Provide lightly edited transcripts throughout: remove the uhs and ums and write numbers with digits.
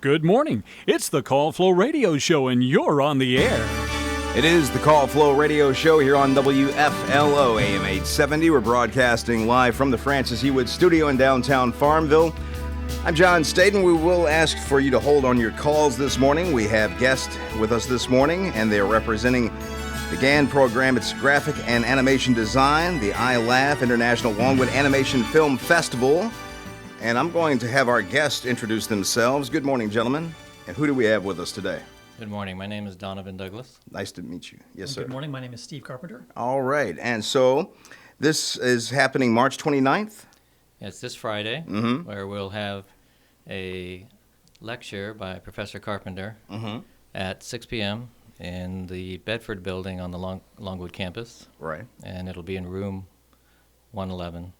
Good morning. It's the Call Flow Radio Show, and you're on the air. It is the Call Flow Radio Show here on WFLO AM 870. We're broadcasting live from the Francis Hewitt Studio in downtown Farmville. I'm John Staten. We will ask for you to hold on your calls this morning. We have guests with us this morning, and they are representing the GAN program. It's Graphic and Animation Design, the ILAF, International Longwood Animation Film Festival. And I'm going to have our guests introduce themselves. Good morning, gentlemen. And who do we have with us today? Good morning. My name is Donovan Douglas. Nice to meet you. Yes, sir. Good morning. My name is Steve Carpenter. All right. And so this is happening March 29th? It's this Friday, where we'll have a lecture by Professor Carpenter at 6 p.m. in the Bedford building on the Longwood campus. Right. And it'll be in room 111.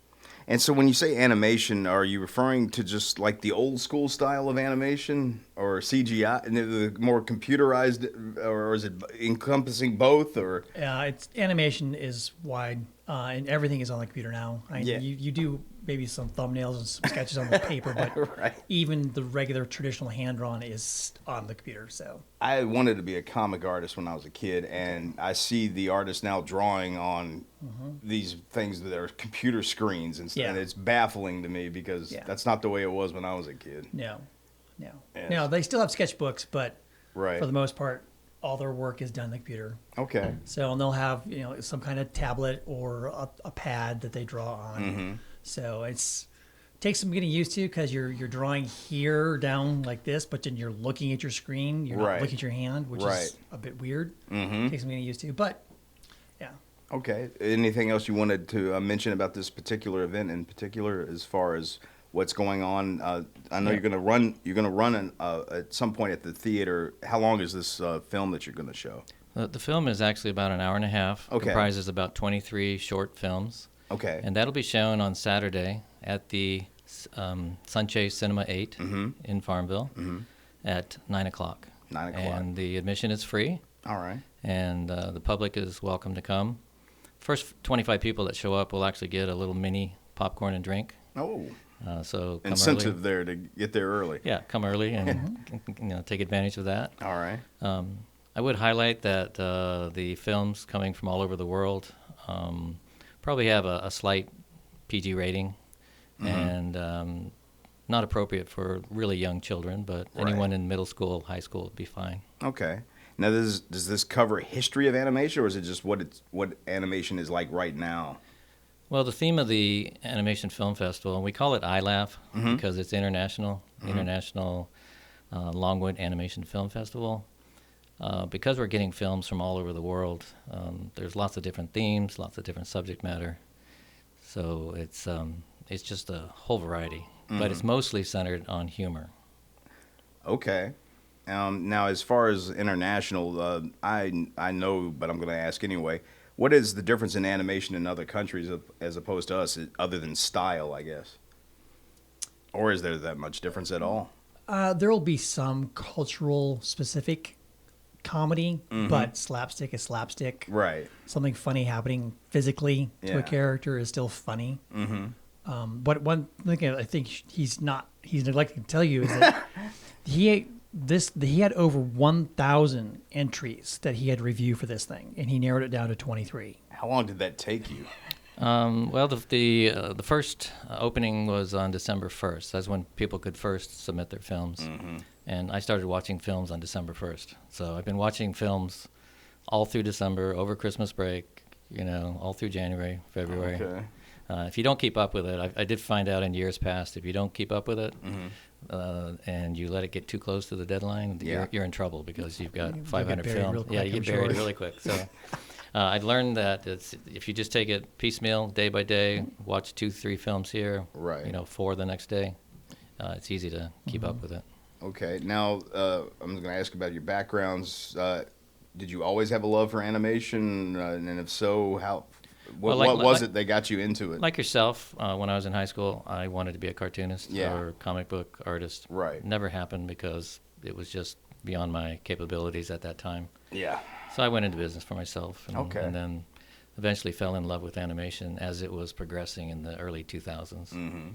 And so when you say animation, are you referring to just like the old school style of animation or CGI, and the more computerized, or is it encompassing both? Or It's animation is wide, and everything is on the computer now. You do maybe some thumbnails and some sketches on the paper, but Right. even the regular traditional hand-drawn is on the computer. So I wanted to be a comic artist when I was a kid, and I see the artists now drawing on these things that are computer screens and stuff, Yeah. and it's baffling to me because that's not the way it was when I was a kid. no. Yes. Now they still have sketchbooks, but Right. for the most part, all their work is done on the computer. Okay. So they'll have some kind of tablet or a pad that they draw on. So it takes some getting used to because you're drawing here down like this, but then you're looking at your screen. You're not looking at your hand, which is a bit weird. Takes some getting used to, but yeah. Okay. Anything else you wanted to mention about this particular event in particular, as far as what's going on? I know you're going to run at some point at the theater. How long is this film that you're going to show? The film is actually about an hour and a half. Okay. Comprises about 23 short films. Okay. And that'll be shown on Saturday at the SunChase Cinema 8 in Farmville at 9 o'clock. 9 o'clock. And the admission is free. All right. And the public is welcome to come. First 25 people that show up will actually get a little mini popcorn and drink. Oh. So come Incentive early. there to get there early. Yeah, come early and take advantage of that. All right. I would highlight that the films coming from all over the world probably have a slight PG rating and not appropriate for really young children, but anyone in middle school, high school would be fine. Okay. Now, does this cover history of animation, or is it just what animation is like right now? Well, the theme of the Animation Film Festival, and we call it ILAF because it's International Longwood Animation Film Festival. Because we're getting films from all over the world, there's lots of different themes, lots of different subject matter. So it's just a whole variety, but it's mostly centered on humor. Okay. Now, as far as international, I know, but I'm going to ask anyway. What is the difference in animation in other countries as opposed to us, other than style, I guess? Or is there that much difference at all? There will be some cultural specific comedy, but slapstick is slapstick. Right. Something funny happening physically to a character is still funny. But one thing I think he's neglecting to tell you is that he had over 1,000 entries that he had to review for this thing, and he narrowed it down to 23. How long did that take you? Well, the first opening was on December 1st. That's when people could first submit their films. And I started watching films on December 1st. So I've been watching films all through December, over Christmas break, all through January, February. Okay. If you don't keep up with it, I did find out in years past, if you don't keep up with it and you let it get too close to the deadline, you're in trouble because you've got 500 films. You get buried really quick. So I learned that if you just take it piecemeal, day by day, watch 2-3 films here, 4 the next day, it's easy to keep up with it. Okay. Now, I'm going to ask about your backgrounds. Did you always have a love for animation? And if so, how? What was it that got you into it? Like yourself, when I was in high school, I wanted to be a cartoonist or comic book artist. Right. Never happened because it was just beyond my capabilities at that time. Yeah. So I went into business for myself. And then eventually fell in love with animation as it was progressing in the early 2000s.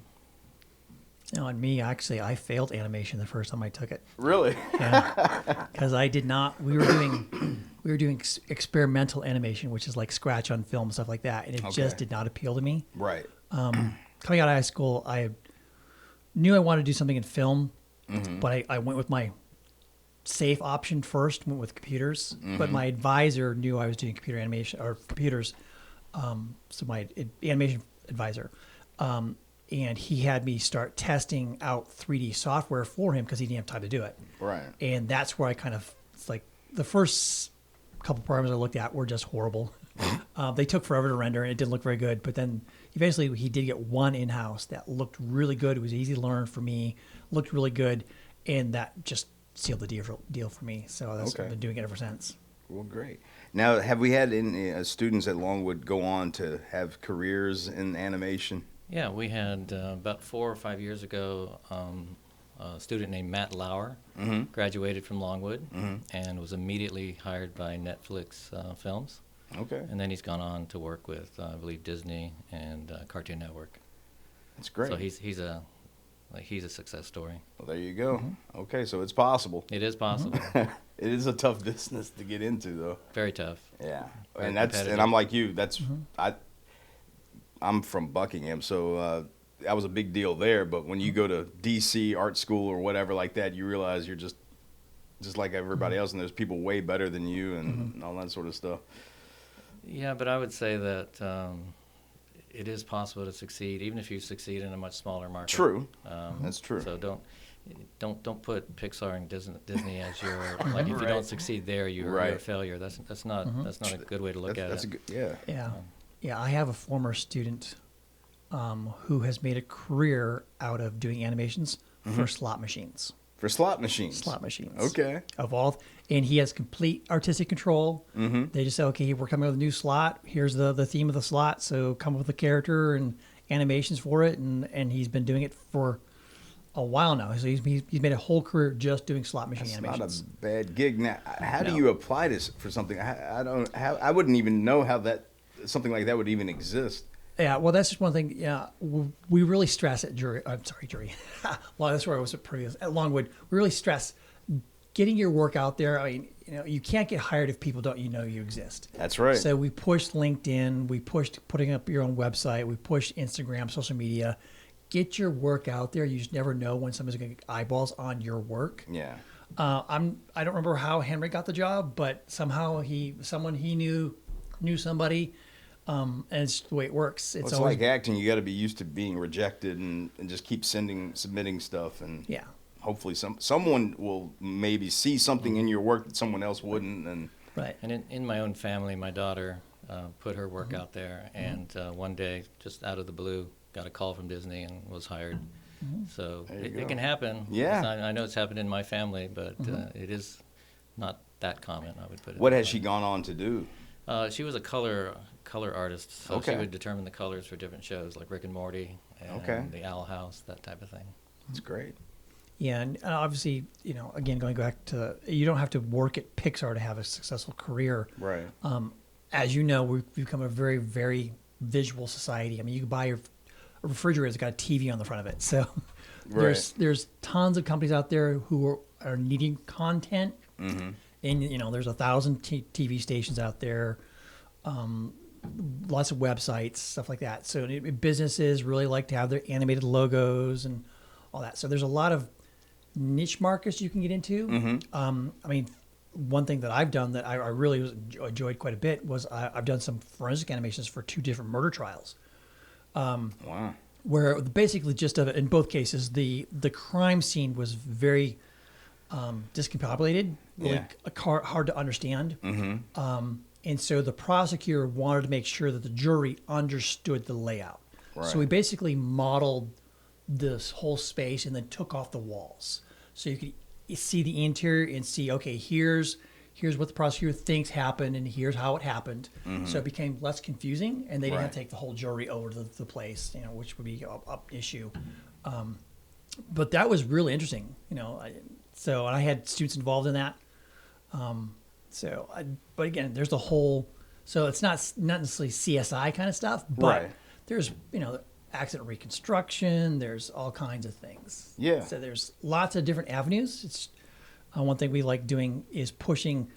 On me, actually, I failed animation the first time I took it. Really? Because I did not. We were doing experimental animation, which is like scratch on film, stuff like that, and it just did not appeal to me. Right. Coming out of high school, I knew I wanted to do something in film, but I went with my safe option first. Went with computers, but my advisor knew I was doing computer animation or computers. So my animation advisor. And he had me start testing out 3D software for him because he didn't have time to do it. Right. And that's where I kind of, it's like the first couple programs I looked at were just horrible. They took forever to render and it didn't look very good. But then eventually he did get one in-house that looked really good. It was easy to learn for me, looked really good. And that just sealed the deal for me. So that's I've been doing it ever since. Well, great. Now, have we had any students at Longwood go on to have careers in animation? Yeah, we had about 4 or 5 years ago a student named Matt Lauer graduated from Longwood and was immediately hired by Netflix Films. Okay. And then he's gone on to work with, I believe, Disney and Cartoon Network. That's great. So he's a success story. Well, there you go. Okay, so it's possible. It is possible. It is a tough business to get into, though. Very tough. Yeah, Very and I'm like you. That's I'm from Buckingham, so that was a big deal there. But when you go to DC art school or whatever like that, you realize you're just like everybody else, and there's people way better than you and all that sort of stuff. Yeah, but I would say that it is possible to succeed, even if you succeed in a much smaller market. True, that's true. So don't put Pixar and Disney as your like. If you don't succeed there, you're a failure. That's not a good way to look at it. Yeah, I have a former student who has made a career out of doing animations for slot machines. For slot machines? Slot machines. Okay. And he has complete artistic control. They just say, okay, we're coming up with a new slot. Here's the theme of the slot. So come up with a character and animations for it. And he's been doing it for a while now. So he's made a whole career just doing slot machine animations. Not a bad gig. Now, how do you apply this for something? I wouldn't even know how something like that would even exist. Yeah, well, that's just one thing. Yeah, we really stress at Jury. Well, that's where I was at previous at Longwood. We really stress getting your work out there. I mean, you can't get hired if people don't you exist. That's right. So we pushed LinkedIn. We pushed putting up your own website. We pushed Instagram, social media. Get your work out there. You just never know when somebody's going to get eyeballs on your work. Yeah. I don't remember how Henry got the job, but somehow someone he knew somebody. And it's the way it works. It's always like acting. You got to be used to being rejected and just keep submitting stuff. And hopefully someone will maybe see something in your work that someone else wouldn't. And And in my own family, my daughter put her work out there. And one day, just out of the blue, got a call from Disney and was hired. So it can happen. Yeah. I know it's happened in my family, but it is not that common, I would put it. What has she gone on to do? She was a color artist, so she would determine the colors for different shows like Rick and Morty and the Owl House, that type of thing. That's great. Yeah, and obviously, again, going back to, you don't have to work at Pixar to have a successful career. Right. As you know, we've become a very, very visual society. I mean, you can buy a refrigerator that's got a TV on the front of it. So there's tons of companies out there who are needing content. And, there's 1,000 TV stations out there, lots of websites, stuff like that. So businesses really like to have their animated logos and all that. So there's a lot of niche markets you can get into. I mean, one thing that I've done that I really enjoyed quite a bit was I've done some forensic animations for 2 different murder trials. Wow. Where basically just in both cases, the crime scene was very discombobulated, really hard to understand. And so the prosecutor wanted to make sure that the jury understood the layout. Right. So we basically modeled this whole space and then took off the walls. So you could see the interior and see, okay, here's what the prosecutor thinks happened and here's how it happened. So it became less confusing and they didn't have to take the whole jury over to the place, which would be an issue. But that was really interesting, So I had students involved in that. But again, there's the whole. So it's not necessarily CSI kind of stuff, but there's accident reconstruction. There's all kinds of things. Yeah. So there's lots of different avenues. It's one thing we like doing is pushing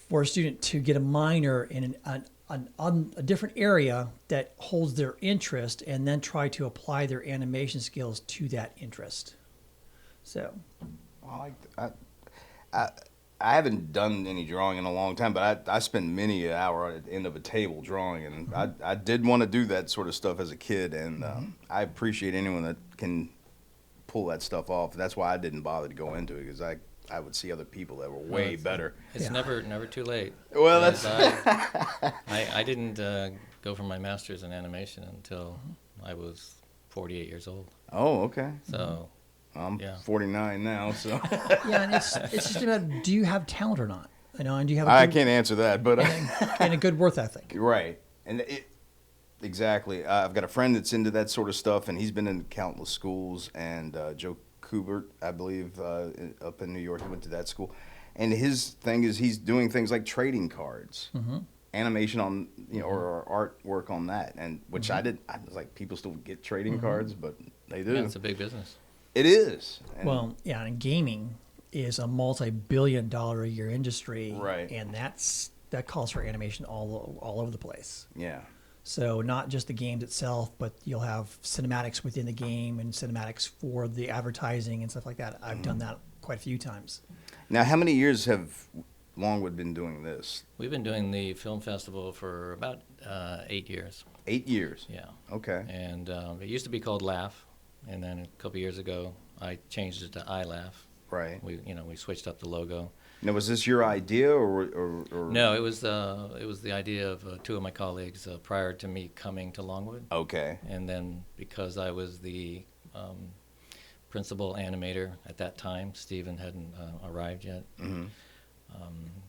for a student to get a minor in a different area that holds their interest, and then try to apply their animation skills to that interest. So, I haven't done any drawing in a long time, but I spend many an hour at the end of a table drawing, and I did want to do that sort of stuff as a kid, and I appreciate anyone that can pull that stuff off. That's why I didn't bother to go into it, because I would see other people that were way better. It's never too late. Well, that's I didn't go for my master's in animation until I was 48 years old. Oh, okay. So I'm 49 now, so yeah, and it's just about, do you have talent or not? And do you have I can't answer that, but and a good work ethic. Right, and exactly. I've got a friend that's into that sort of stuff, and he's been in countless schools. And Joe Kubert, I believe, up in New York, he went to that school, and his thing is he's doing things like trading cards, animation on or artwork on that, and which I did. I was like, people still get trading cards, but they do. Yeah, it's a big business. It is. And Well, yeah, and gaming is a multi-billion-dollar a year industry, Right. And that calls for animation all over the place. yeah. So not just the games itself, but you'll have cinematics within the game and cinematics for the advertising and stuff like that. I've done that quite a few times. Now, how many years have Longwood been doing this? We've been doing the film festival for about 8 years. 8 years. Yeah. Okay. And it used to be called LAF, and then a couple years ago I changed it to ILAF. Right. We switched up the logo. Now, was this your idea, or No, it was the idea of two of my colleagues prior to me coming to Longwood. Okay. And then because I was the principal animator at that time, Stephen hadn't arrived yet.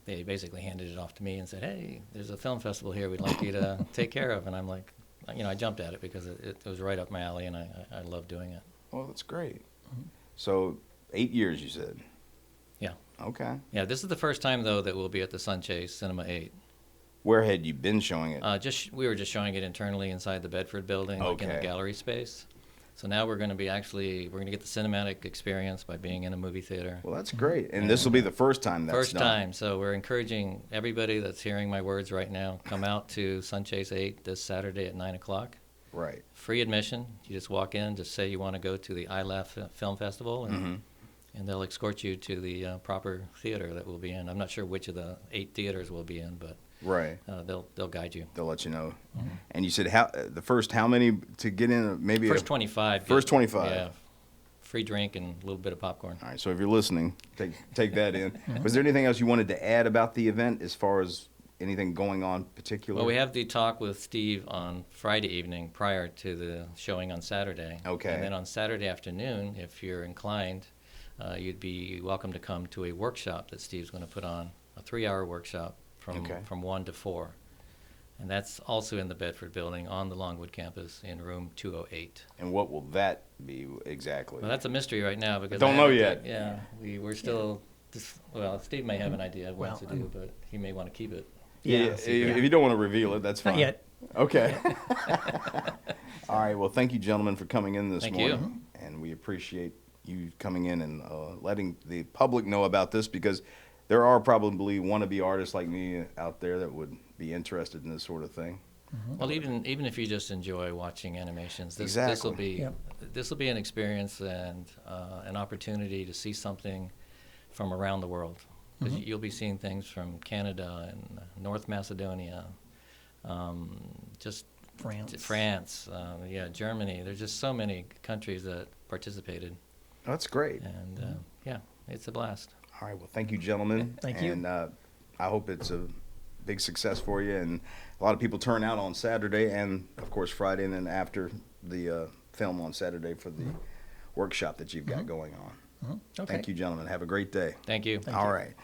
They basically handed it off to me and said, "Hey, there's a film festival here we'd like you to take care of." And I'm like, I jumped at it because it was right up my alley, and I love doing it. Well, that's great. So 8 years, you said. Yeah. Okay. Yeah, this is the first time, though, that we'll be at the SunChase Cinema 8. Where had you been showing it? We were just showing it internally inside the Bedford building, like in a Okay. gallery space. So now we're going to get the cinematic experience by being in a movie theater. Well, that's great. And this will be the first time that's First done. time. So we're encouraging everybody that's hearing my words right now, come out to SunChase 8 this Saturday at 9 o'clock. Right. Free admission. You just walk in, just say you want to go to the ILAF Film Festival, and they'll escort you to the proper theater that we'll be in. I'm not sure which of the 8 theaters we'll be in, but Right. they'll guide you. They'll let you know. And you said how many to get in? Maybe First 25. First 25. Yeah. Free drink and a little bit of popcorn. All right. So if you're listening, take that in. Was there anything else you wanted to add about the event as far as anything going on particular? Well, we have the talk with Steve on Friday evening prior to the showing on Saturday. Okay. And then on Saturday afternoon, if you're inclined, you'd be welcome to come to a workshop that Steve's going to put on, a 3-hour workshop from 1 to 4. And that's also in the Bedford building on the Longwood campus in room 208. And what will that be exactly? Well, that's a mystery right now because Don't know yet. Yeah, we're still. Steve may have an idea of what to do, but he may want to keep it. Yeah. If you don't want to reveal it, that's fine. Not yet. Okay. All right. Well, thank you, gentlemen, for coming in this Thank morning. you. And we appreciate you coming in and letting the public know about this, because there are probably wannabe artists like me out there that would be interested in this sort of thing. Well, even if you just enjoy watching animations, this will be an experience and an opportunity to see something from around the world. Because you'll be seeing things from Canada and North Macedonia, just France, Germany. There's just so many countries that participated. That's great. And it's a blast. All right. Well, thank you, gentlemen. Thank you. And I hope it's a big success for you. And a lot of people turn out on Saturday and, of course, Friday, and then after the film on Saturday for the workshop that you've got going on. Okay. Thank you, gentlemen. Have a great day. Thank you. All right.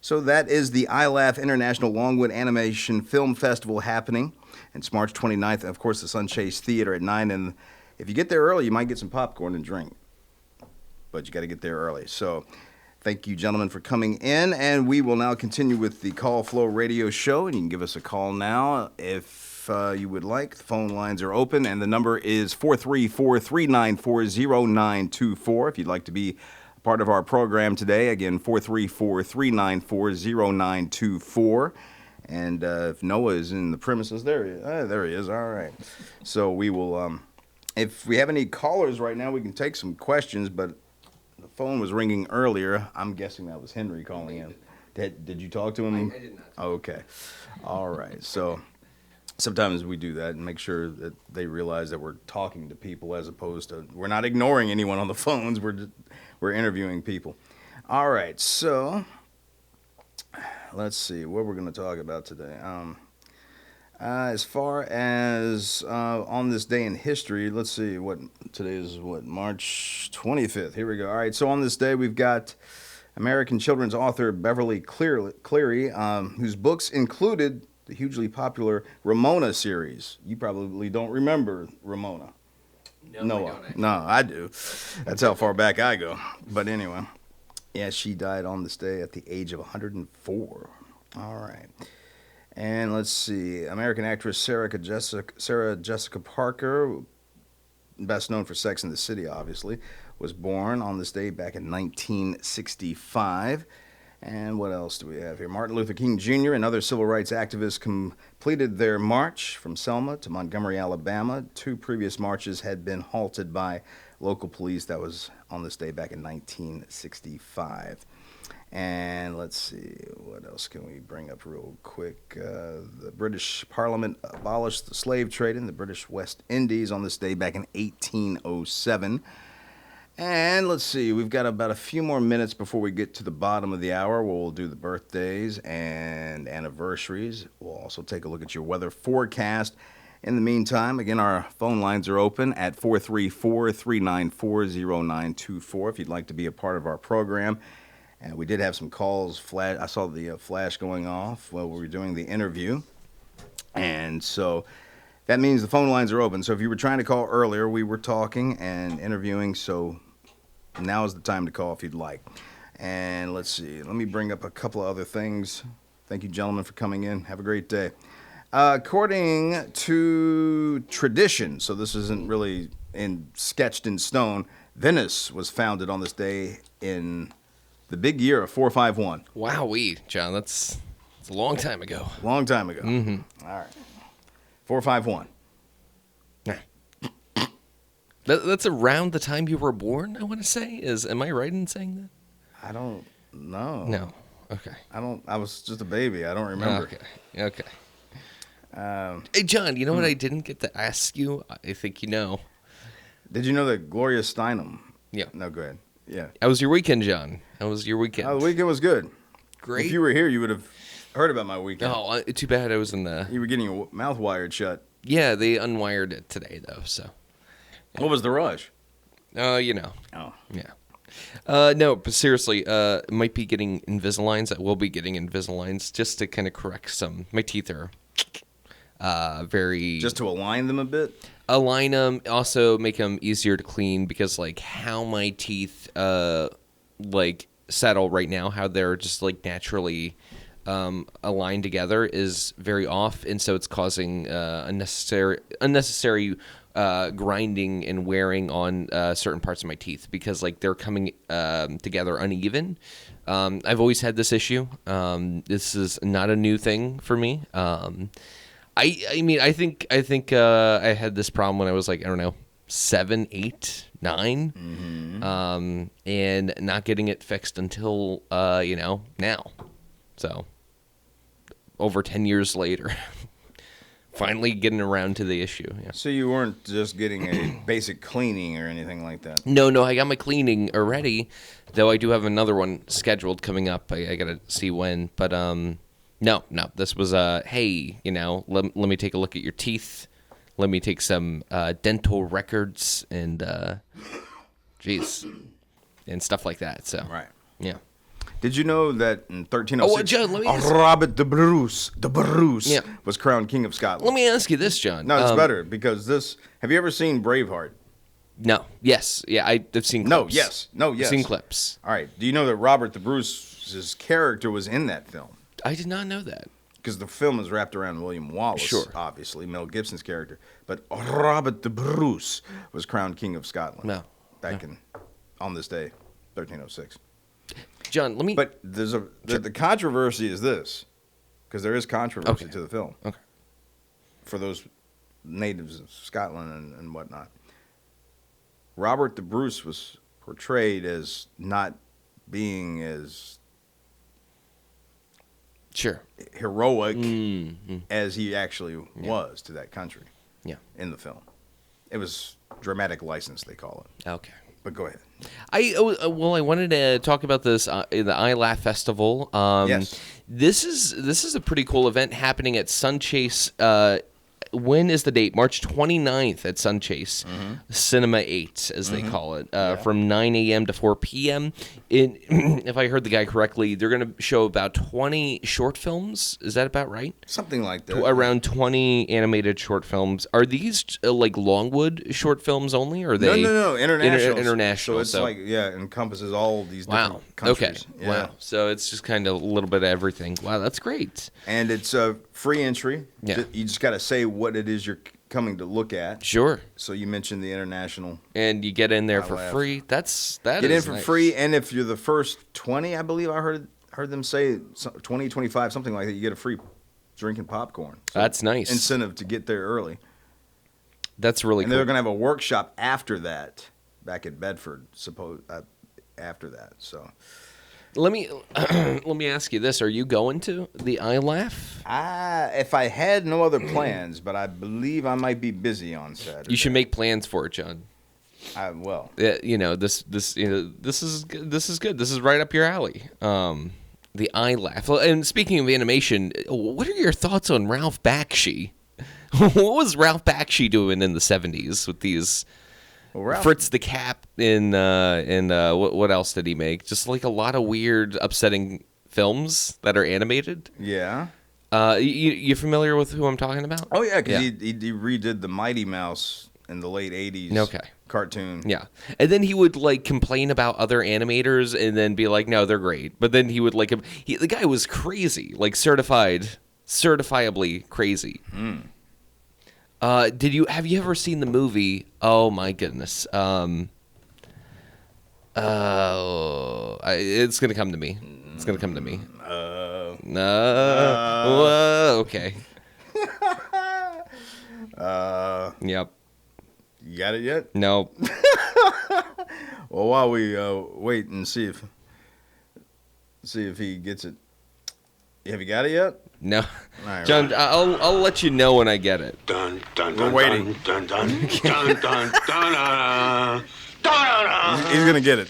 So that is the ILAF International Longwood Animation Film Festival happening. It's March 29th. And, of course, the SunChase Theater at 9. And if you get there early, you might get some popcorn and drink. But you got to get there early. So thank you, gentlemen, for coming in. And we will now continue with the Call Flow Radio Show. And you can give us a call now if if you would like. The phone lines are open, and the number is 434-394-0924. If you'd like to be part of our program today, again, 434-394-0924. And if Noah is in the premises, there he is. All right. So we will, if we have any callers right now, we can take some questions, but the phone was ringing earlier. I'm guessing that was Henry calling in. Did you talk to him? I did not. Okay. All right. So sometimes we do that and make sure that they realize that we're talking to people as opposed to, we're not ignoring anyone on the phones. We're interviewing people. All right. So let's see what we're going to talk about today. As far as on this day in history, let's see what today is. March 25th. Here we go. All right. So on this day, we've got American children's author Beverly Cleary, whose books included the hugely popular Ramona series. You probably don't remember Ramona. No, No, I do. That's how far back I go. But anyway, yeah, she died on this day at the age of 104. All right. And let's see, American actress Sarah Jessica Parker, best known for Sex and the City, obviously, was born on this day back in 1965. And what else do we have here? Martin Luther King Jr. and other civil rights activists completed their march from Selma to Montgomery, Alabama. 2 previous marches had been halted by local police. That was on this day back in 1965. And let's see, what else can we bring up real quick? The British Parliament abolished the slave trade in the British West Indies on this day back in 1807. And let's see, we've got about a few more minutes before we get to the bottom of the hour where we'll do the birthdays and anniversaries. We'll also take a look at your weather forecast. In the meantime, again, our phone lines are open at 434-394-0924 if you'd like to be a part of our program. And we did have some calls. I saw the flash going off while we were doing the interview. And so that means the phone lines are open. So if you were trying to call earlier, we were talking and interviewing. So now is the time to call if you'd like. And let's see. Let me bring up a couple of other things. Thank you, gentlemen, for coming in. Have a great day. According to tradition, so this isn't really sketched in stone, Venice was founded on this day in the big year of 451. Wowee, John, that's a long time ago. Long time ago. Mm-hmm. All right. 451. That's around the time you were born, I want to say. Am I right in saying that? I don't know. No. Okay. I was just a baby. I don't remember. Okay. Hey, John, you know what I didn't get to ask you? I think you know. Did you know that Gloria Steinem? Yeah. No, go ahead. Yeah. How was your weekend, John? How was your weekend? The weekend was good. Great. If you were here, you would have heard about my weekend. Oh, too bad I was in the... You were getting your mouth wired shut. Yeah, they unwired it today, though, so... What was the rush? You know. Oh. Yeah. No, but seriously, might be getting Invisaligns. I will be getting Invisaligns just to kind of correct some... My teeth are very... Just to align them a bit? Align them, also make them easier to clean because, like, how my teeth, settle right now, how they're just, like, naturally aligned together is very off, and so it's causing unnecessary grinding and wearing on certain parts of my teeth because, like, they're coming together uneven. I've always had this issue. This is not a new thing for me. I mean, I think I had this problem when I was like, I don't know, 7, 8, 9, and not getting it fixed until, now. So, over 10 years later, finally getting around to the issue. Yeah. So you weren't just getting a basic cleaning or anything like that? No, I got my cleaning already, though I do have another one scheduled coming up. I got to see when, but, No, this was hey, let me take a look at your teeth. Let me take some dental records and, and stuff like that. So, right. Yeah. Did you know that in 1306, John, let me ask Robert the Bruce was crowned King of Scotland? Let me ask you this, John. No, it's better because have you ever seen Braveheart? No. Yes. Yeah, I've seen clips. No, yes. I've seen clips. All right. Do you know that Robert the Bruce's character was in that film? I did not know that. because the film is wrapped around William Wallace, Sure. obviously, Mel Gibson's character. But Robert the Bruce was crowned King of Scotland. No. Back on this day, 1306. John, let me... But the controversy is this, because there is controversy to the film. Okay. For those natives of Scotland and whatnot. Robert the Bruce was portrayed as not being as heroic as he actually was to that country in the film. It was dramatic license, they call it. Okay. But go ahead. I wanted to talk about this in the ILAF festival. Yes. This is a pretty cool event happening at SunChase. When is the date? March 29th at SunChase Cinema 8, as they call it, from 9 a.m. to 4 p.m. If I heard the guy correctly, they're going to show about 20 short films. Is that about right? Something like that. Around 20 animated short films. Are these like Longwood short films only? Or are they No. International. International. So it's encompasses all these different countries. Okay. Yeah. Wow. So it's just kind of a little bit of everything. Wow, that's great. And it's free entry. Yeah. You just got to say what it is you're coming to look at. Sure. So you mentioned the international. And you get in there for ILAF. free. Get in for free, and if you're the first 20, I believe I heard them say 20, 25, something like that, you get a free drink and popcorn. So that's nice. Incentive to get there early. That's really and cool. they're going to have a workshop after that, back at Bedford, after that. So let me ask you this: are you going to the ILAF? If I had no other plans, but I believe I might be busy on Saturday. You should make plans for it, John. Well, this is good. This is right up your alley. The ILAF. And speaking of animation, what are your thoughts on Ralph Bakshi? What was Ralph Bakshi doing in the 70s with these? Well, Fritz the Cap and what else did he make? Just like a lot of weird, upsetting films that are animated. Yeah. You familiar with who I'm talking about? Oh yeah, because he redid the Mighty Mouse in the late 80s cartoon. Yeah. And then he would like complain about other animators and then be like, no, they're great. But then he would like the guy was crazy, like certifiably crazy. Have you ever seen the movie? Oh my goodness. It's gonna come to me. Okay. Yep. You got it yet? No. Well, while we wait and see if he gets it. Have you got it yet? No. Right, John, right. I'll let you know when I get it. We're waiting. He's gonna get it.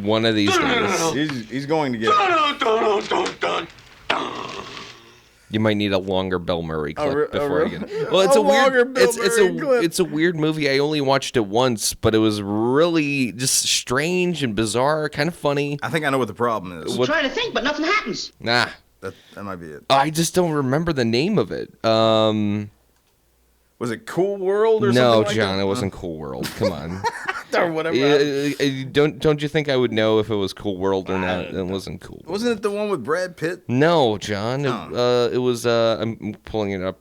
One of these days. He's going to get it. You might need a longer Bill Murray clip before I get it. Well, it's a weird movie. I only watched it once, but it was really just strange and bizarre, kind of funny. I think I know what the problem is. I'm trying to think, but nothing happens. Nah. That might be it. I just don't remember the name of it. Was it Cool World or something like that? No, John, it wasn't Cool World. Come on. Or whatever. Don't you think I would know if it was Cool World or not? It wasn't cool. Wasn't it the one with Brad Pitt? No, John. It was. I'm pulling it up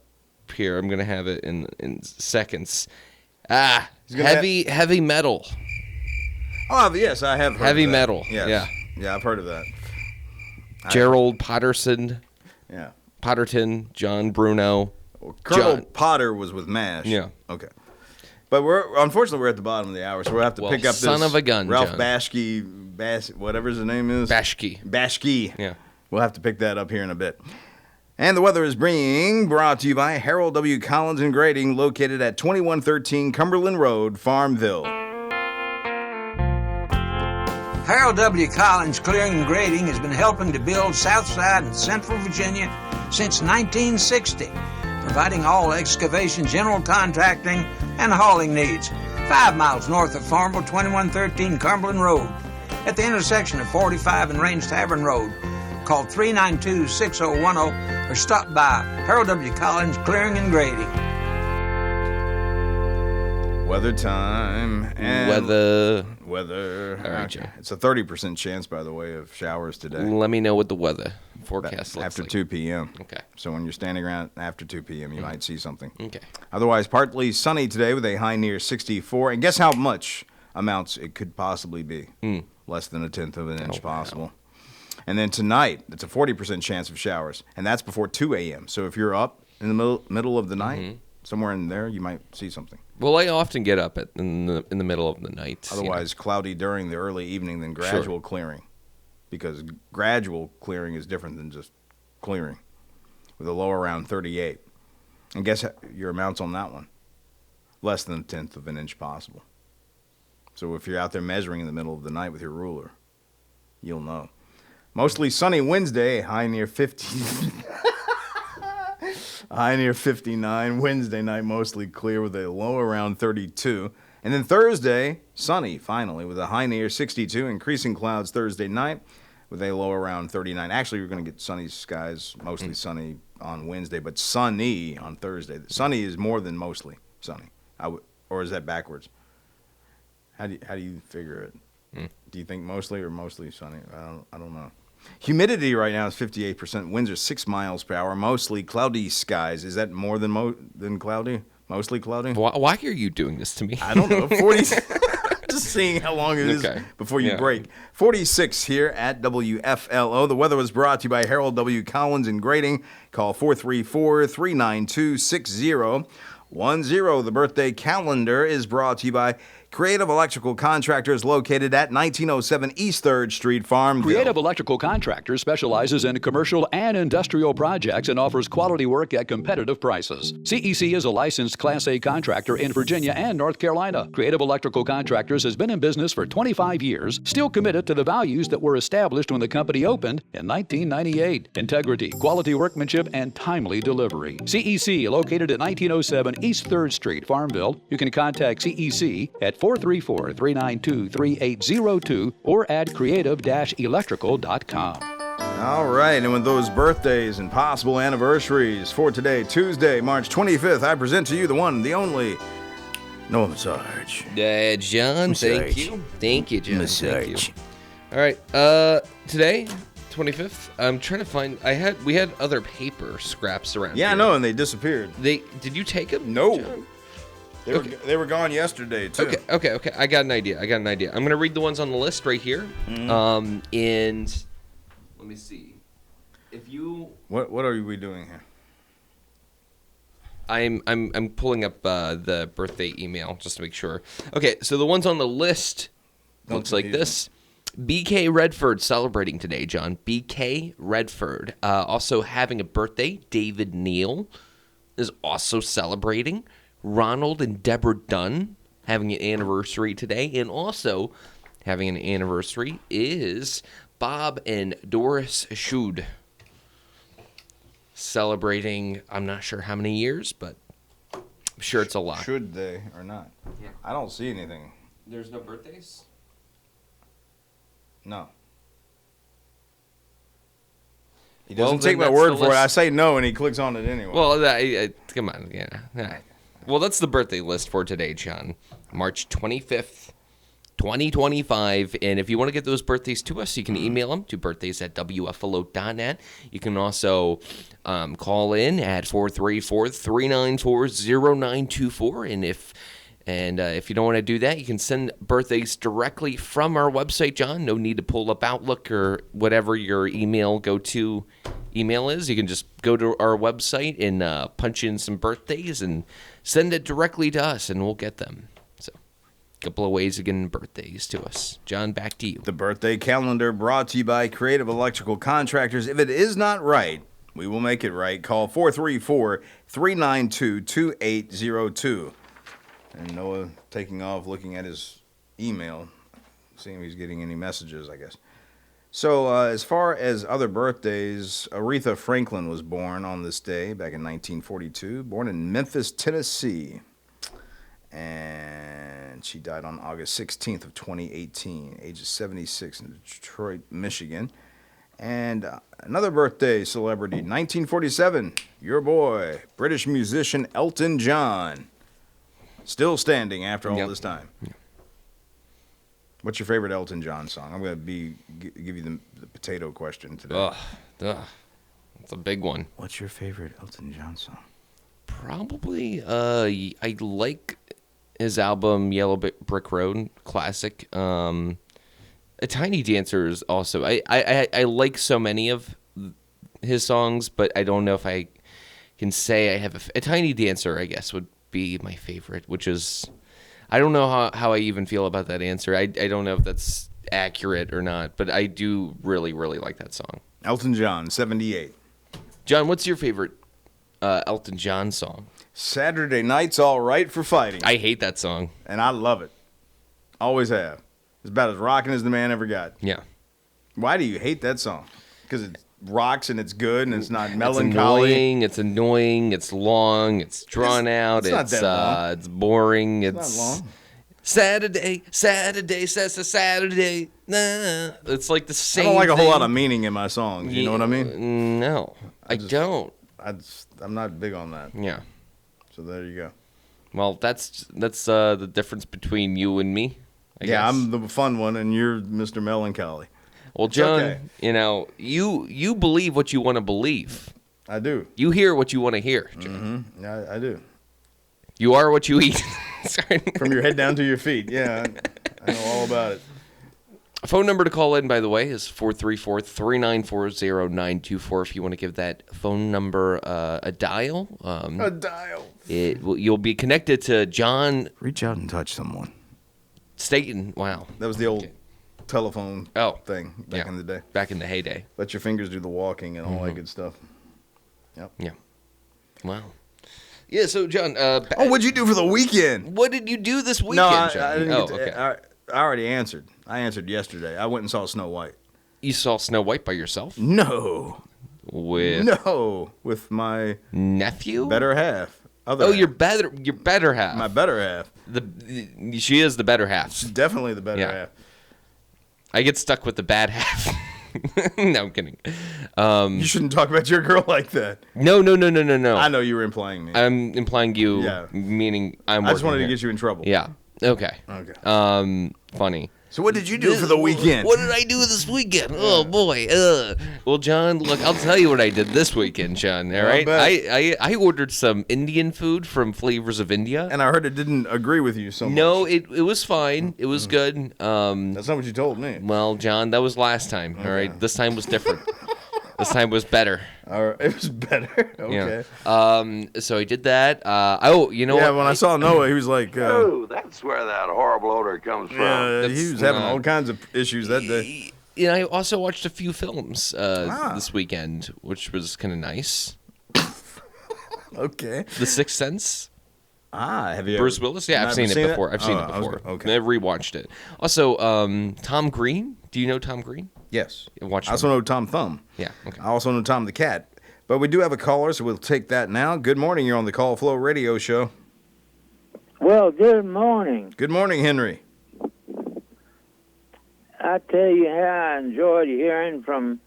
here. I'm gonna have it in seconds. Heavy Metal. Oh yes, I have heard Heavy of that. Metal. Yes. Yeah, I've heard of that. Gerald Potterson. Yeah. Potterton. John Bruno. Well, Colonel Potter was with MASH. Yeah. Okay. But unfortunately we're at the bottom of the hour, so we'll have to pick up this son of a gun, Ralph John. Bashki, whatever his name is. Bashki. Yeah. We'll have to pick that up here in a bit. And the weather is brought to you by Harold W. Collins and Grading, located at 2113 Cumberland Road, Farmville. Harold W. Collins Clearing and Grading has been helping to build Southside and Central Virginia since 1960, providing all excavation, general contracting, and hauling needs. 5 miles north of Farmville, 2113 Cumberland Road, at the intersection of 45 and Range Tavern Road. Call 392-6010 or stop by Harold W. Collins Clearing and Grading. Weather time. And Weather. All right, Joe. It's a 30% chance, by the way, of showers today. Let me know what the weather forecast looks After like. 2 p.m. Okay. So when you're standing around after 2 p.m., you might see something. Okay. Otherwise, partly sunny today with a high near 64. And guess how much amounts it could possibly be? Less than a tenth of an inch possible. And then tonight, it's a 40% chance of showers. And that's before 2 a.m. So if you're up in the middle of the night, somewhere in there, you might see something. Well, I often get up in the middle of the night. Otherwise, cloudy during the early evening, then gradual clearing. Because gradual clearing is different than just clearing. With a low around 38. And guess your amounts on that one? Less than a tenth of an inch possible. So if you're out there measuring in the middle of the night with your ruler, you'll know. Mostly sunny Wednesday, high near 50. High near 59. Wednesday night, mostly clear with a low around 32. And then Thursday, sunny, finally, with a high near 62. Increasing clouds Thursday night with a low around 39. Actually, we're going to get sunny skies, mostly sunny on Wednesday, but sunny on Thursday. Sunny is more than mostly sunny. Or is that backwards? How do you figure it? Do you think mostly or mostly sunny? I don't know. Humidity right now is 58%. Winds are 6 miles per hour. Mostly cloudy skies. Is that more than cloudy? Mostly cloudy? Why are you doing this to me? I don't know. 40. Just seeing how long it is before you break. 46 here at WFLO. The weather was brought to you by Harold W. Collins in Grading. Call 434-392-6010. The birthday calendar is brought to you by Creative Electrical Contractors, located at 1907 East 3rd Street, Farmville. Creative Electrical Contractors specializes in commercial and industrial projects and offers quality work at competitive prices. CEC is a licensed Class A contractor in Virginia and North Carolina. Creative Electrical Contractors has been in business for 25 years, still committed to the values that were established when the company opened in 1998. Integrity, quality workmanship, and timely delivery. CEC, located at 1907 East 3rd Street, Farmville. You can contact CEC at 434-392-3802 or at creative-electrical.com. All right, and with those birthdays and possible anniversaries for today, Tuesday, March 25th, I present to you the one, the only, Noah Massage. John, Massage. thank you. Thank you, John. Massage. Thank you. All right, today, 25th, I'm trying to find, we had other paper scraps around here. Yeah, I know, and they disappeared. Did you take them? No. John? They were gone yesterday, too. Okay. I got an idea. I'm going to read the ones on the list right here. And let me see. If you... What are we doing here? I'm pulling up the birthday email just to make sure. Okay, so the ones on the list looks like this. BK Redford celebrating today, John. BK Redford. Also having a birthday. David Neal is also celebrating. Ronald and Deborah Dunn having an anniversary today. And also having an anniversary is Bob and Doris Schud. Celebrating, I'm not sure how many years, but I'm sure it's a lot. Should they or not? Yeah. I don't see anything. There's no birthdays? No. He Well, doesn't then take my that's word the for it. list. I say no, and he clicks on it anyway. Well, come on. Yeah. Well, that's the birthday list for today, John. March 25th, 2025. And if you want to get those birthdays to us, you can email them to birthdays@wflo.net. You can also call in at 434-394-0924. And if you don't want to do that, you can send birthdays directly from our website, John. No need to pull up Outlook or whatever your email go-to email is. You can just go to our website and punch in some birthdays and send it directly to us, and we'll get them. So, a couple of ways of getting birthdays to us. John, back to you. The birthday calendar brought to you by Creative Electrical Contractors. If it is not right, we will make it right. Call 434-392-2802. And Noah taking off, looking at his email, seeing if he's getting any messages, I guess. So, as far as other birthdays, Aretha Franklin was born on this day back in 1942, born in Memphis, Tennessee. And she died on August 16th of 2018, age of 76 in Detroit, Michigan. And another birthday celebrity, 1947, your boy, British musician Elton John. Still standing after all Yep. this time. What's your favorite Elton John song? I'm going to give you the potato question today. It's a big one. What's your favorite Elton John song? Probably, I like his album Yellow Brick Road, classic. A Tiny Dancer is also. I like so many of his songs, but I don't know if I can say I have a Tiny Dancer. I guess would be my favorite, which is. I don't know how I even feel about that answer. I don't know if that's accurate or not, but I do really, really like that song. Elton John, 78. John, what's your favorite Elton John song? Saturday Night's All Right for Fighting. I hate that song. And I love it. Always have. It's about as rocking as the man ever got. Yeah. Why do you hate that song? Because it rocks and it's good and it's not melancholy. It's annoying. It's long. It's drawn out. It's not that long. It's boring. It's not long. Saturday, says a Saturday. Nah. It's like the same. I don't like a whole thing. lot of meaning in my songs. You know what I mean? No, I don't. I'm not big on that. Yeah. So there you go. Well, that's the difference between you and me. I guess. I'm the fun one, and you're Mr. Melancholy. Well, John, okay. You believe what you want to believe. I do. You hear what you want to hear, John. Mm-hmm. Yeah, I do. You are what you eat. Sorry. From your head down to your feet. Yeah, I know all about it. Phone number to call in, by the way, is 434-394-0924 if you want to give that phone number a dial. A dial. You'll be connected to John Reach out and touch someone. Staten. Wow. That was the old telephone thing back in the day. Back in the heyday. Let your fingers do the walking and all that good stuff. Yep. Yeah. Wow. Yeah, so, John. What'd you do for the weekend? What did you do this weekend, No, John? I didn't okay. I already answered. I answered yesterday. I went and saw Snow White. You saw Snow White by yourself? No. With my nephew? Better half. Your better half. My better half. She is the better half. She's definitely the better half. I get stuck with the bad half. No, I'm kidding. You shouldn't talk about your girl like that. No. I know you were implying me. I'm implying you, meaning I just wanted to get you in trouble. Yeah. Okay. Funny. So what did you do for the weekend? What did I do this weekend? Oh, boy. Well, John, look, I'll tell you what I did this weekend, John, all right? I ordered some Indian food from Flavors of India. And I heard it didn't agree with you so much. No, it was fine. It was good. That's not what you told me. Well, John, that was last time, all right? This time was different. This time was better. All right, it was better. Okay. Yeah. So I did that. You know what? Yeah, when I saw Noah, he was like... oh, that's where that horrible odor comes from. Yeah, he was having all kinds of issues that day. I also watched a few films this weekend, which was kind of nice. Okay. The Sixth Sense. Have you Bruce Willis? Yeah, I've seen it before. I've seen it before. Okay. I rewatched it. Also, Tom Green. Do you know Tom Green? Yes. I also know Tom Thumb. Yeah. Okay. I also know Tom the Cat. But we do have a caller, so we'll take that now. Good morning. You're on the Call Flow Radio Show. Well, good morning. Good morning, Henry. I tell you how I enjoyed hearing from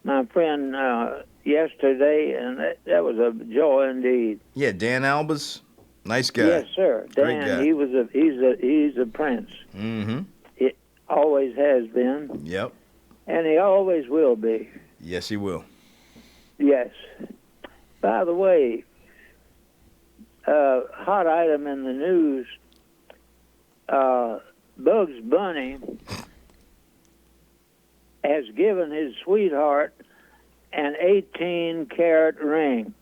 my friend yesterday, and that was a joy indeed. Yeah, Dan Albers, nice guy. Yes, sir. Great Dan, guy. he's a prince. Mm-hmm. It always has been. Yep. And he always will be. Yes, he will. Yes. By the way, hot item in the news, Bugs Bunny has given his sweetheart an 18-carat ring.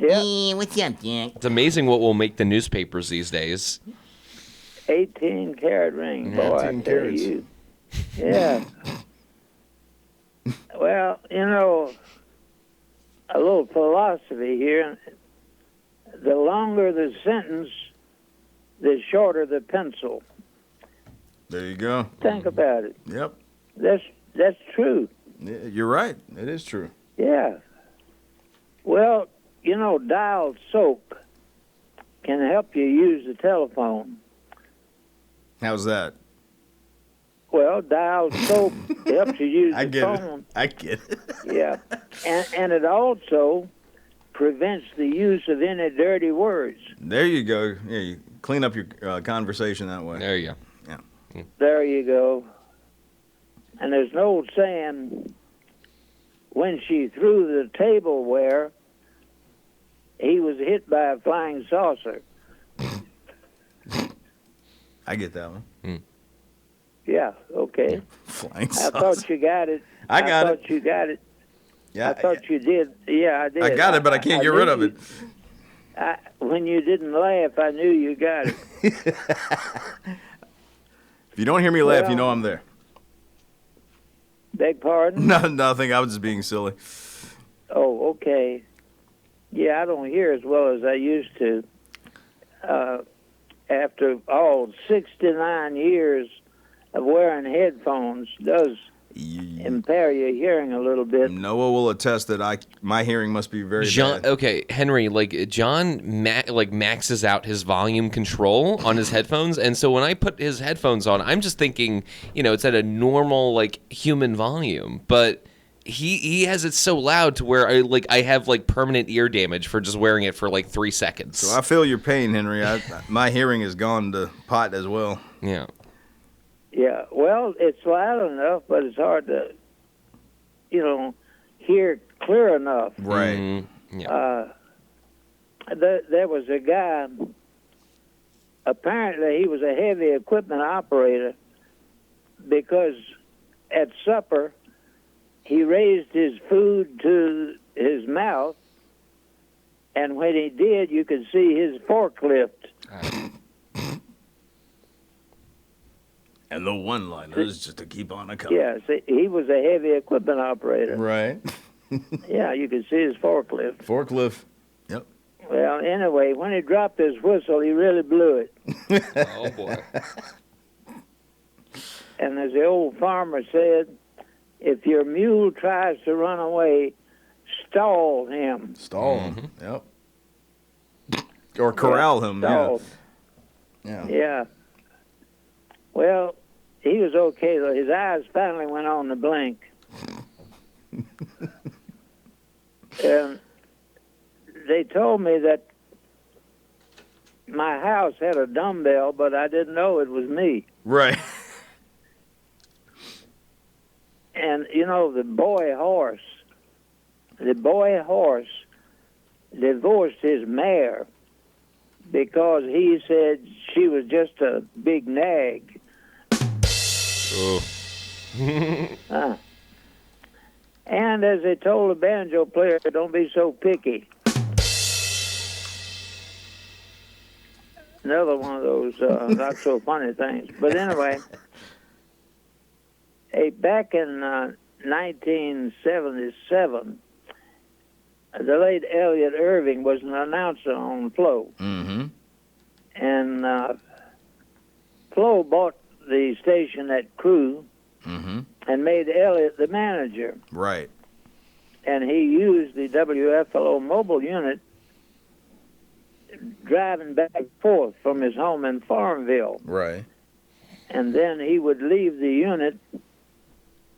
Hey, what's up, Jack? It's amazing what will make the newspapers these days. 18-carat ring, boy, 18 I tell carats. you. Yeah. Well, a little philosophy here. The longer the sentence, the shorter the pencil. There you go. Think about it. Yep. That's true. Yeah, you're right. It is true. Yeah. Well, dial soap can help you use the telephone. How's that? Well, dial soap helps you use the phone. I get it. Yeah, and it also prevents the use of any dirty words. There you go. Yeah, you clean up your conversation that way. There you go. Yeah. There you go. And there's an old saying, when she threw the tableware, he was hit by a flying saucer. I get that one. Yeah, okay. Flying I saucer. thought you got it. I thought you got it. Yeah, I thought you did. Yeah, I did. I got it, but I can't get rid of it. When you didn't laugh, I knew you got it. If you don't hear me laugh, you know I'm there. Beg pardon? No, nothing. I was just being silly. Oh, okay. Yeah, I don't hear as well as I used to. After all 69 years of wearing headphones does impair your hearing a little bit. Noah will attest that my hearing must be very bad. Okay, Henry, like John maxes out his volume control on his headphones, and so when I put his headphones on, I'm just thinking, it's at a normal like human volume, but he has it so loud to where I have like permanent ear damage for just wearing it for like 3 seconds. So I feel your pain, Henry. My hearing has gone to pot as well. Yeah. Yeah, well, it's loud enough, but it's hard to, hear clear enough. Right. Mm-hmm. Yeah. There was a guy, apparently he was a heavy equipment operator, because at supper, he raised his food to his mouth, and when he did, you could see his forklift. And the one-liners just to keep on a coming. Yeah, see, he was a heavy equipment operator. Right. Yeah, you could see his forklift. Forklift. Yep. Well, anyway, when he dropped his whistle, he really blew it. Oh, boy. And as the old farmer said, if your mule tries to run away, stall him. Stall him. Yep. Or corral him. Stall. Yeah. Yeah. Well, he was okay, though. His eyes finally went on to blink. And they told me that my house had a dumbbell, but I didn't know it was me. Right. And, the boy horse divorced his mare because he said she was just a big nag. Oh. And as they told the banjo player, don't be so picky. Another one of those not so funny things. But anyway, back in 1977, the late Elliot Irving was an announcer on Flo. Mm-hmm. And Flo bought the station at Crew and made Elliot the manager. Right. And he used the WFLO mobile unit driving back and forth from his home in Farmville. Right. And then he would leave the unit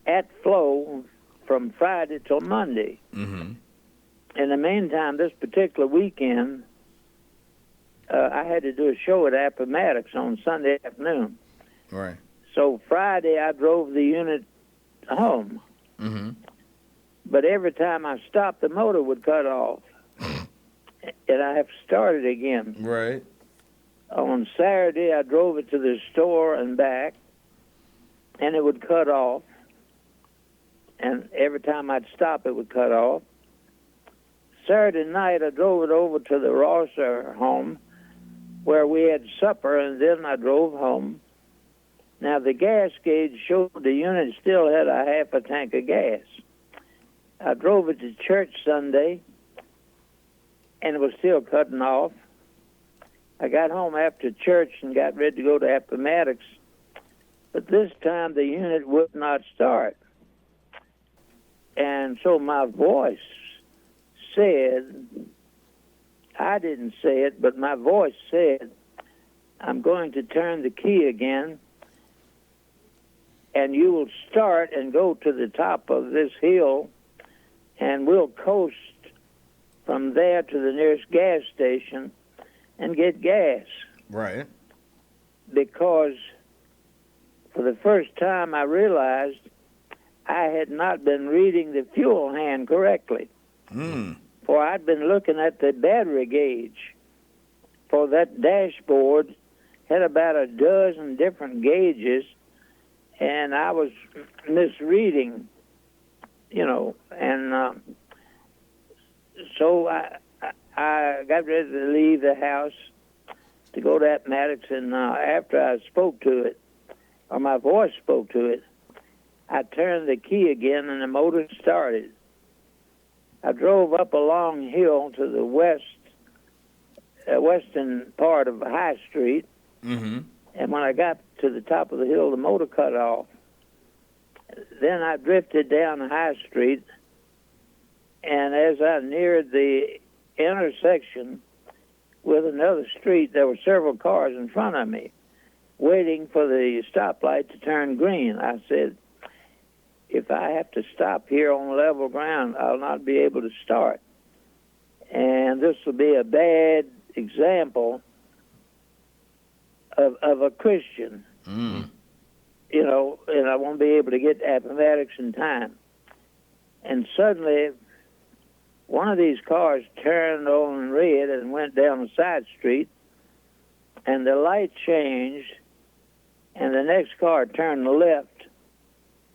at Flo from Friday till Monday. Mm-hmm. In the meantime, this particular weekend, I had to do a show at Appomattox on Sunday afternoon. Right. So Friday, I drove the unit home. Mm-hmm. But every time I stopped, the motor would cut off. And I have to start it again. Right. On Saturday, I drove it to the store and back, and it would cut off. And every time I'd stop, it would cut off. Saturday night, I drove it over to the Rosser home, where we had supper, and then I drove home. Now, the gas gauge showed the unit still had a half a tank of gas. I drove it to church Sunday, and it was still cutting off. I got home after church and got ready to go to Appomattox, but this time the unit would not start. And so my voice said, I didn't say it, but my voice said, I'm going to turn the key again. and you will start and go to the top of this hill, and we'll coast from there to the nearest gas station and get gas. Right. Because for the first time I realized I had not been reading the fuel hand correctly. For I'd been looking at the battery gauge. For that dashboard had about a dozen different gauges, and I was misreading, and so I got ready to leave the house to go to Appomattox, and after I spoke to it, or my voice spoke to it, I turned the key again, and the motor started. I drove up a long hill to the western part of High Street, and when I got to the top of the hill, the motor cut off. Then I drifted down High Street, and as I neared the intersection with another street, there were several cars in front of me waiting for the stoplight to turn green. I said, if I have to stop here on level ground, I'll not be able to start. And this will be a bad example of a Christian, and I won't be able to get to Appomattox in time. And suddenly, one of these cars turned on red and went down a side street, and the light changed, and the next car turned left,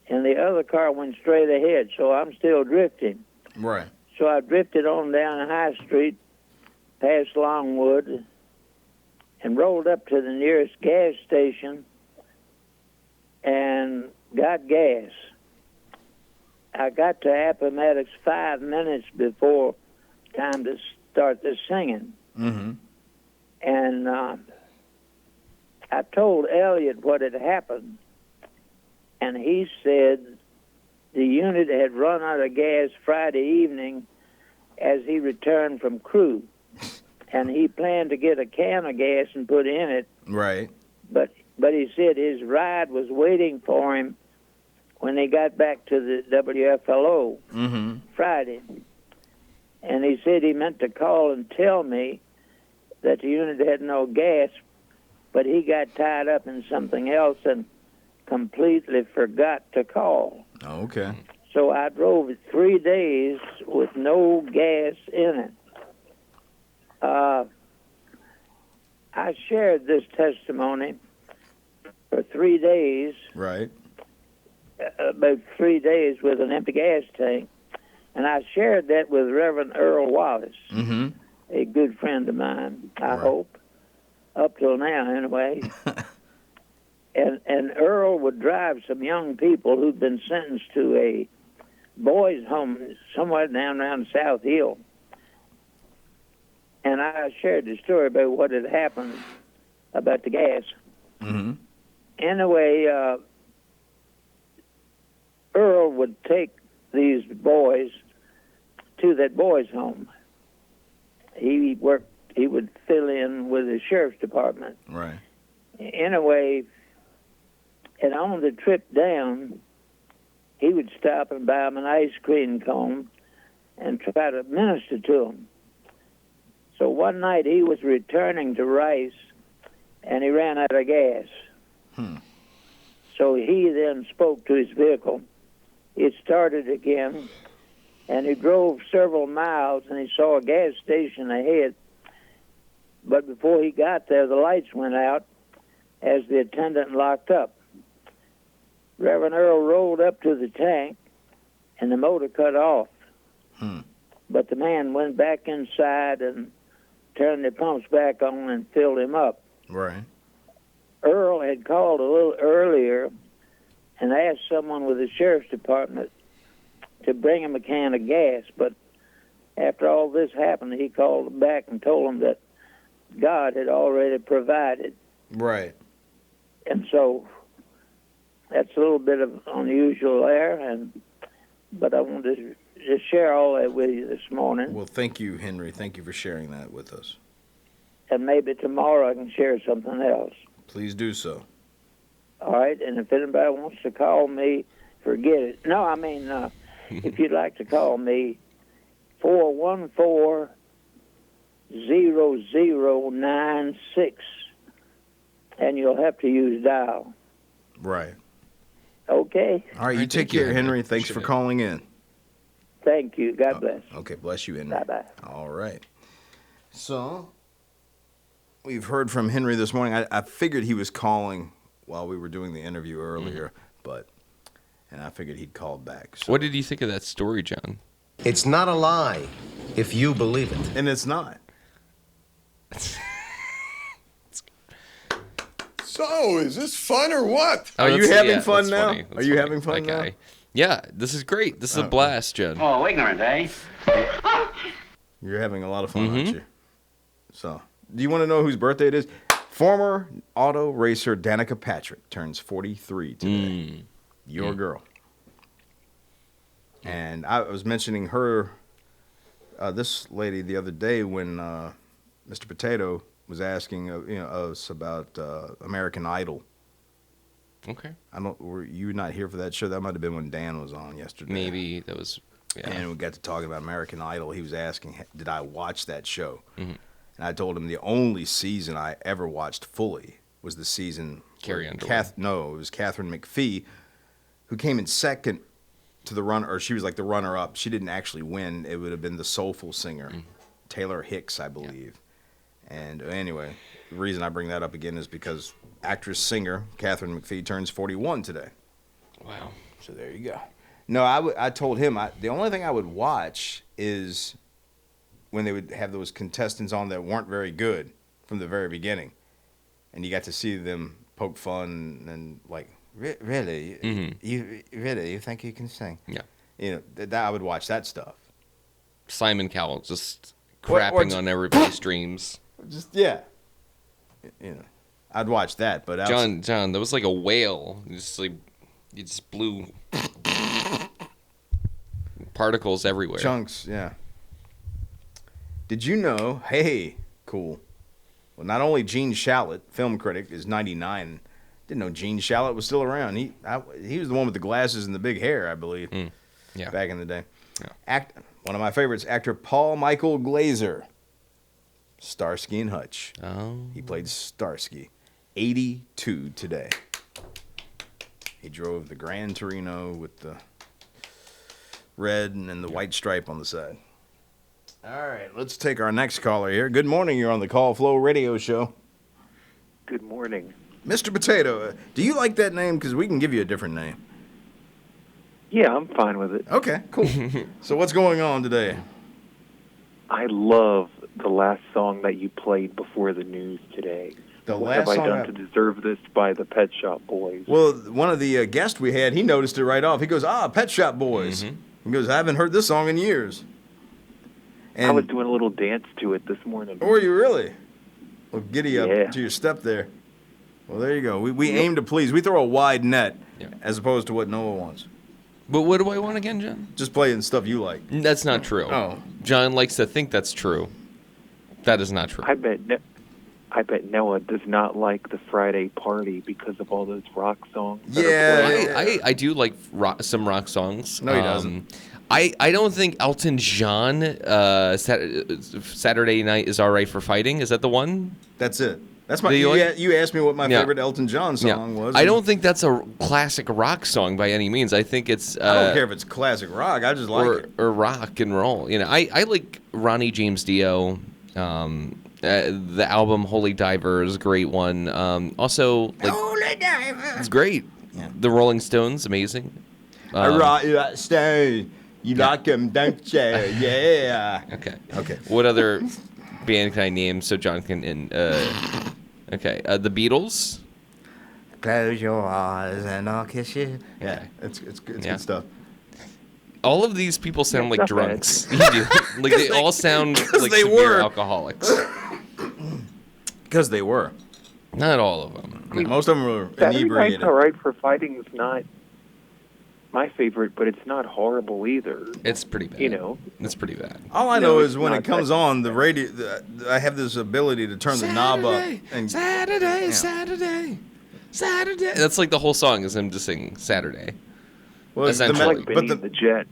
and the other car went straight ahead, so I'm still drifting. Right. So I drifted on down High Street, past Longwood, and rolled up to the nearest gas station and got gas. I got to Appomattox 5 minutes before time to start the singing. And I told Elliot what had happened, and he said the unit had run out of gas Friday evening as he returned from crew, and he planned to get a can of gas and put in it. Right. But he said his ride was waiting for him when they got back to the WFLO Friday. And he said he meant to call and tell me that the unit had no gas, but he got tied up in something else and completely forgot to call. Okay. So I drove it 3 days with no gas in it. I shared this testimony for 3 days. Right. About 3 days with an empty gas tank. And I shared that with Reverend Earl Wallace, a good friend of mine, I hope, up till now anyway. And Earl would drive some young people who'd been sentenced to a boys' home somewhere down around South Hill. And I shared the story about what had happened about the gas. Anyway, Earl would take these boys to that boys' home. He would fill in with the sheriff's department. Right. Anyway, and on the trip down, he would stop and buy them an ice cream cone and try to minister to them. So one night he was returning to Rice, and he ran out of gas. So he then spoke to his vehicle. It started again, and he drove several miles, and he saw a gas station ahead. But before he got there, the lights went out as the attendant locked up. Reverend Earl rolled up to the tank, and the motor cut off. But the man went back inside and turned the pumps back on and filled him up. Right. Earl had called a little earlier and asked someone with the sheriff's department to bring him a can of gas, but after all this happened, he called back and told him that God had already provided. Right. And so that's a little bit of unusual there, but I wanted to just share all that with you this morning. Well, thank you, Henry. Thank you for sharing that with us. And maybe tomorrow I can share something else. Please do so. All right, and if anybody wants to call me, forget it. No, I mean, if you'd like to call me, 414-0096, and you'll have to use dial. Right. Okay? All right, you take care, Henry. Thanks for calling in. Thank you. God bless. Okay, bless you, Henry. Bye-bye. All right. So, we've heard from Henry this morning. I figured he was calling while we were doing the interview earlier, and I figured he'd call back. So. What did you think of that story, John? It's not a lie if you believe it. And it's not. So, is this fun or what? Are you having fun now? Are you having fun now? Yeah, this is great. This is a blast, John. Oh, ignorant, eh? You're having a lot of fun, aren't you? So, do you want to know whose birthday it is? Former auto racer Danica Patrick turns 43 today. Your girl. And I was mentioning her, this lady, the other day when Mr. Potato was asking us about American Idol. Okay. Were you not here for that show? That might have been when Dan was on yesterday. Maybe that was. Yeah. And we got to talking about American Idol. He was asking, did I watch that show? And I told him the only season I ever watched fully was the season. Carrie Underwood. No, it was Catherine McPhee, who came in second to the runner, or she was like the runner-up. She didn't actually win. It would have been the soulful singer, Taylor Hicks, I believe. Yeah. And anyway, the reason I bring that up again is because actress-singer Catherine McPhee turns 41 today. Wow. So there you go. No, I told him the only thing I would watch is when they would have those contestants on that weren't very good from the very beginning. And you got to see them poke fun and like, really? You think you can sing? Yeah. That I would watch that stuff. Simon Cowell just crapping on everybody's dreams. Just, yeah. I'd watch that, but John, that was like a whale. You just blew particles everywhere. Chunks, yeah. Did you know, hey, cool. Well, not only Gene Shalit, film critic, is 99. Didn't know Gene Shalit was still around. He was the one with the glasses and the big hair, I believe, back in the day. Yeah. One of my favorites, actor Paul Michael Glazer. Starsky and Hutch. Oh. He played Starsky. 82 today. He drove the Gran Torino with the red and then the white stripe on the side. All right, let's take our next caller here. Good morning. You're on the Call Flow Radio Show. Good morning. Mr. Potato, do you like that name? Because we can give you a different name. Yeah, I'm fine with it. Okay, cool. So what's going on today? I love the last song that you played before the news today. What have I done to deserve this by the Pet Shop Boys? Well, one of the guests we had, he noticed it right off. He goes, Pet Shop Boys. He goes, I haven't heard this song in years. And I was doing a little dance to it this morning. Oh, were you really? Well, giddy up to your step there. Well, there you go. We aim to please. We throw a wide net as opposed to what Noah wants. But what do I want again, John? Just playing stuff you like. That's not true. Oh. John likes to think that's true. That is not true. I bet Noah does not like the Friday party because of all those rock songs. Yeah. I do like some rock songs. No, he doesn't. I don't think Elton John, Saturday Night is All Right for Fighting. Is that the one? That's it. That's my. You asked me what my favorite Elton John song was. I don't think that's a classic rock song by any means. I think it's. I don't care if it's classic rock. I just like it. Or rock and roll. I like Ronnie James Dio. The album Holy Diver is a great one. Also, like, Holy Diver. It's great. Yeah. The Rolling Stones, amazing. I rock you like stone. You like them, don't you? Yeah. Okay. What other band can I name so John can? The Beatles. Close your eyes and I'll kiss you. Yeah, it's good stuff. All of these people sound like drunks. You do. Like they all sound like they severe alcoholics. Because they were. Not all of them. No. Most of them were Saturday inebriated. Night's All Right for Fighting is not my favorite, but it's not horrible either. It's pretty bad. It's pretty bad. All I know is when it comes on the radio, I have this ability to turn the knob up. And Saturday. Saturday. That's like the whole song is him just singing Saturday. Well, essentially. Like Benny and the Jets.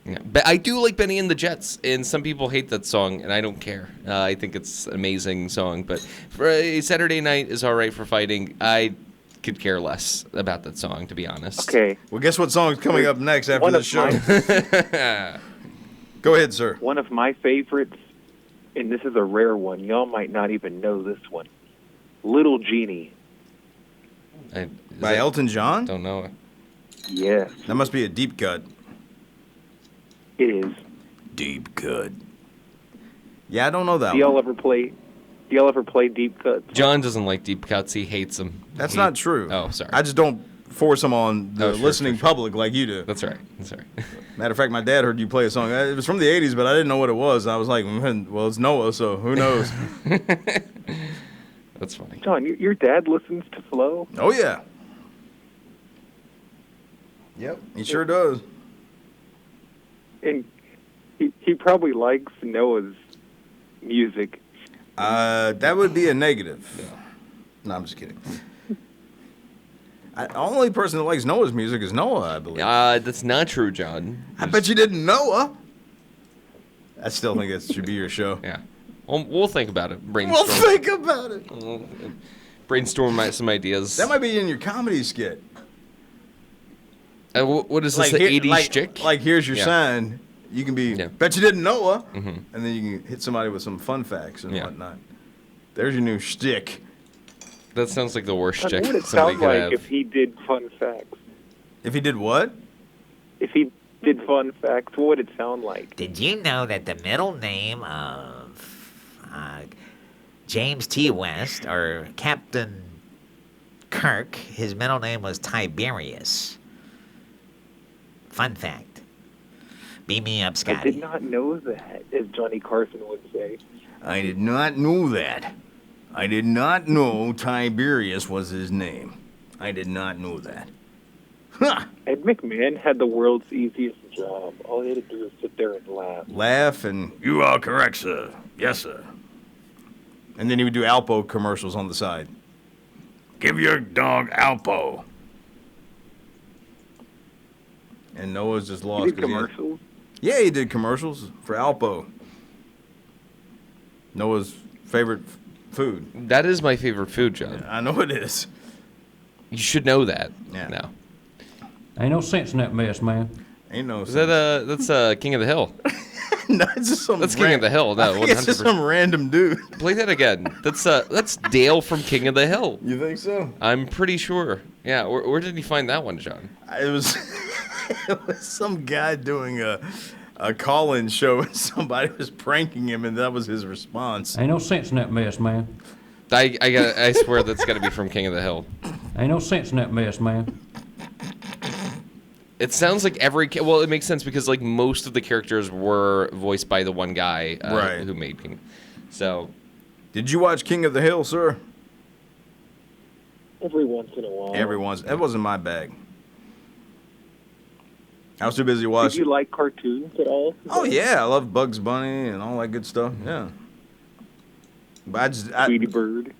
Yeah, but I do like Benny and the Jets, and some people hate that song, and I don't care. I think it's an amazing song, but for a Saturday Night is all right for fighting. I could care less about that song, to be honest. Okay. Well, guess what song's coming up next after the show? Go ahead, sir. One of my favorites, and this is a rare one. Y'all might not even know this one. Little Genie. By Elton John? Don't know it. Yes. That must be a deep cut. It is. Deep cut. Yeah, I don't know that Do y'all ever play deep cuts? John doesn't like deep cuts. He hates them. That's not true. Oh, sorry. I just don't force them on the listening public like you do. That's right. That's right. Matter of fact, my dad heard you play a song. It was from the 80s, but I didn't know what it was. I was like, well, it's Noah, so who knows? That's funny. John, your dad listens to Flo? Oh, yeah. Yep, he sure does. And he probably likes Noah's music. That would be a negative. Yeah. No, I'm just kidding. The only person that likes Noah's music is Noah, I believe. That's not true, John. I bet you didn't know. I still think it should be your show. Yeah. We'll think about it. Brainstorm. We'll think about it. Brainstorm some ideas. That might be in your comedy skit. What is this, the 80s shtick? Like, here's your sign. You can be, bet you didn't know, and then you can hit somebody with some fun facts and whatnot. There's your new shtick. That sounds like the worst shtick What would it somebody sound could like have. if he did fun facts? If he did what? If he did fun facts, what would it sound like? Did you know that the middle name of James T. West, or Captain Kirk, his middle name was Tiberius? Fun fact. Beam me up, Scotty. I did not know that, as Johnny Carson would say. I did not know that. I did not know Tiberius was his name. I did not know that. Huh. Ed McMahon had the world's easiest job. All he had to do was sit there and laugh. Laugh and, you are correct, sir. Yes, sir. And then he would do Alpo commercials on the side. Give your dog Alpo. And Noah's just lost. He did commercials? Yeah, he did commercials for Alpo. Noah's favorite food. That is my favorite food, John. Yeah, I know it is. You should know that. Yeah. No. Ain't no sense in that mess, man. Ain't no Is sense. That's King of the Hill. No, it's just some. That's King of the Hill. No, I think it's just some random dude. Play that again. That's Dale from King of the Hill. You think so? I'm pretty sure. Yeah. Where did he find that one, John? It was some guy doing a call-in show, and somebody was pranking him, and that was his response. Ain't no sense in that mess, man. I swear that's got to be from King of the Hill. Ain't no sense in that mess, man. It sounds like well, it makes sense because like most of the characters were voiced by the one guy who made King. So, did you watch King of the Hill, sir? Every once in a while. That wasn't my bag. I was too busy watching. Did you like cartoons at all? Oh yeah, I love Bugs Bunny and all that good stuff. Yeah. But Tweety Bird.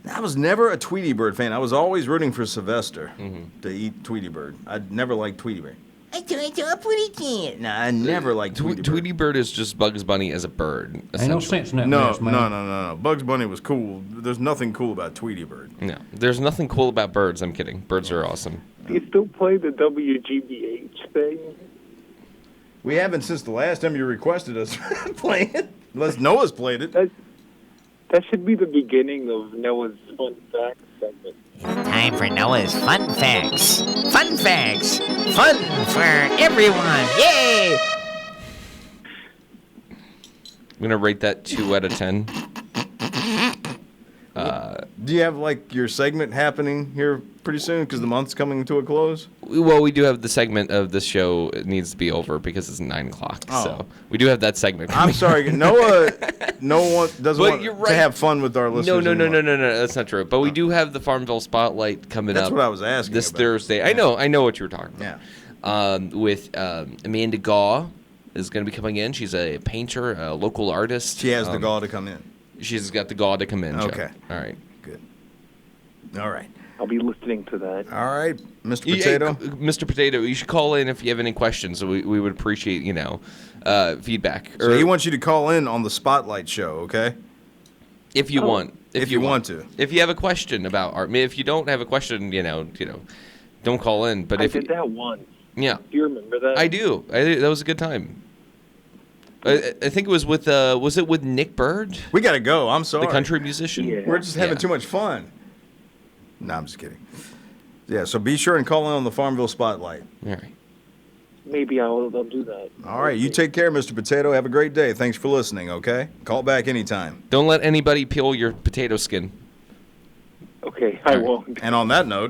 I was never a Tweety Bird fan. I was always rooting for Sylvester to eat Tweety Bird. I never liked Tweety Bird. I turned to a pretty kid. No, I never liked Tweety Bird. Tweety Bird is just Bugs Bunny as a bird. Ain't no sense in that mess, man. No. Bugs Bunny was cool. There's nothing cool about Tweety Bird. No, there's nothing cool about birds. I'm kidding. Birds are awesome. Do you still play the WGBH thing? We haven't since the last time you requested us playing it. Unless Noah's played it. That should be the beginning of Noah's Fun Facts segment. Time for Noah's Fun Facts. Fun Facts. Fun for everyone. Yay! I'm going to rate that 2 out of 10. Do you have, like, your segment happening here pretty soon? Because the month's coming to a close? Well, we do have the segment of this show. It needs to be over because it's 9 o'clock. Oh. So we do have that segment. I'm sorry. Noah doesn't want you're right. to have fun with our listeners. No. That's not true. But we do have the Farmville Spotlight coming up. That's what I was asking this about. Thursday. Yeah. I know what you were talking about. Yeah. With Amanda Gaw is going to be coming in. She's a painter, a local artist. She has the gall to come in. She's got the gall to come in. Okay. Joe. All right. Good. All right. I'll be listening to that. All right, Mr. Potato. Mr. Potato, you should call in if you have any questions. We would appreciate, feedback. So he wants you to call in on the Spotlight show, okay? If you want. If you want to. If you have a question about art. I mean, if you don't have a question, don't call in. But I did that once. Yeah. Do you remember that? I do. That was a good time. I think it was with, was it with Nick Bird? We got to go. I'm sorry. The country musician? Yeah. We're just having too much fun. No, I'm just kidding. Yeah, so be sure and call in on the Farmville Spotlight. All right. Maybe I'll do that. All right, you take care, Mr. Potato. Have a great day. Thanks for listening, okay? Call back anytime. Don't let anybody peel your potato skin. Okay, I won't. And on that note,